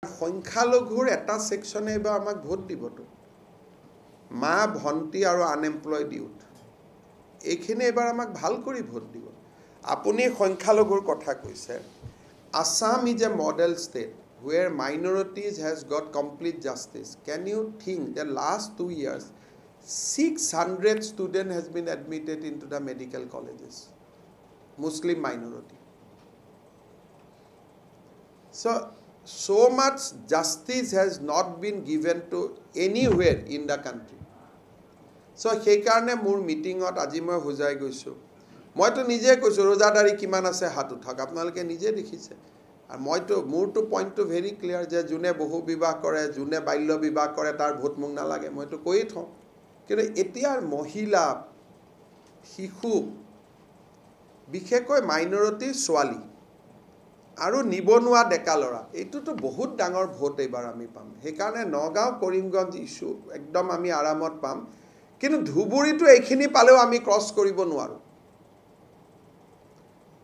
সংখ্যালঘুৰ এটা সেকশনে এবাৰ আমাক ভোট দিবতো মা ভন্টি আৰু আনএমপ্লয়েড ইউথ এইখিনি এবাৰ আমাক ভাল কৰি ভোট দিব আপুনি সংখ্যালঘুৰ কথা কৈছে Assam is a model state where minorities has got complete justice. Can you think the last 2 years 600 students has been admitted into the medical colleges Muslim minority so much justice has not been given to anywhere in the country so সেই কাৰণে মোৰ মিটিংত আজি মই হোজাই গৈছো মইতো নিজে কৈছো ৰোজাদাৰি কিমান আছে হাত উঠাক আপোনালোকে নিজে দেখিছে আৰ মইতো মোৰটো পইণ্টটো ভেৰি ক্লিয়াৰ যে জুনে বহু বিবাহ কৰে জুনে বাল্য বিবাহ কৰে তাৰ ভোট মুখ নালাগে মইতো কৈয়ে থওঁ কিন্তু এতিয়াৰ মহিলা শিশু বিশেষকৈ মাইনৰিটি ছোৱালী আৰু নিবনুৱা ডেকা লৰা এইটোতো বহুত ডাঙৰ ভোট এবাৰ আমি পাম সেইকাৰণে নগাঁও কৰিমগঞ্জ ইস্যু একদম আমি আৰামত পাম কিন্তু ধুবুৰীটো এইখিনি পালেও আমি ক্ৰছ কৰিব নোৱাৰো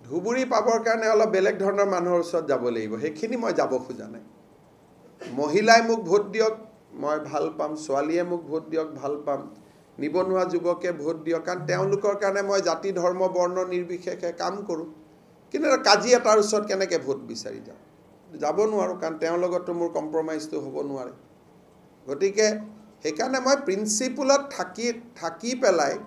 ধুবুৰী পাবৰ কাৰণে অলপ বেলেগ ধৰণৰ মানুহৰ ওচৰত যাব লাগিব সেইখিনি মই যাব খোজা নাই মহিলাই মোক ভোট দিয়ক মই ভাল পাম ছোৱালীয়ে মোক ভোট দিয়ক ভাল পাম নিবনুৱা যুৱকে ভোট দিয়ক কাৰণ তেওঁলোকৰ কাৰণে মই জাতি ধৰ্ম বৰ্ণ নিৰ্বিশেষে কাম কৰো কিন্তু কাজি এটাৰ ওচৰত কেনেকৈ ভোট বিচাৰি যাব নোৱাৰো কাৰণ তেওঁৰ লগতো মোৰ কম্প্ৰমাইজটো হ'ব নোৱাৰে গতিকে সেইকাৰণে মই প্ৰিন্সিপলত থাকি পেলাই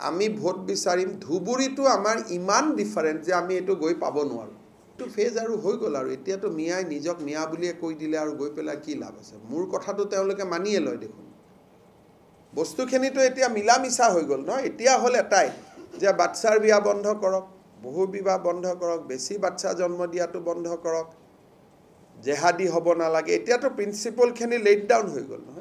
আমি ভোট বিচাৰিম ধুবুৰীটো আমাৰ ইমান ডিফাৰেন্ট যে আমি এটো গৈ পাব নোৱাৰো তো ফেজ আৰু হৈ গল আৰু এতিয়াতো মিয়াই নিজক মিয়া বুলিয়ে কৈ দিলে আৰু গৈ পেলাই কি লাভ আছে মোৰ কথাটো তেওঁলোকে মানিয়ে লয় দেখোন বস্তুখিনিতো এতিয়া মিলা মিছা হৈ গল ন এতিয়া হল এটাই যে বাচ্চাৰ বিয়া বন্ধ কৰক বহু বিবাহ বন্ধ কৰক বেছি বাচ্চা জন্ম দিয়াটো বন্ধ কৰক জেহাদি হ'ব নালাগে এতিয়াতো প্ৰিন্সিপলখিনি লেট ডাউন হৈ গল ন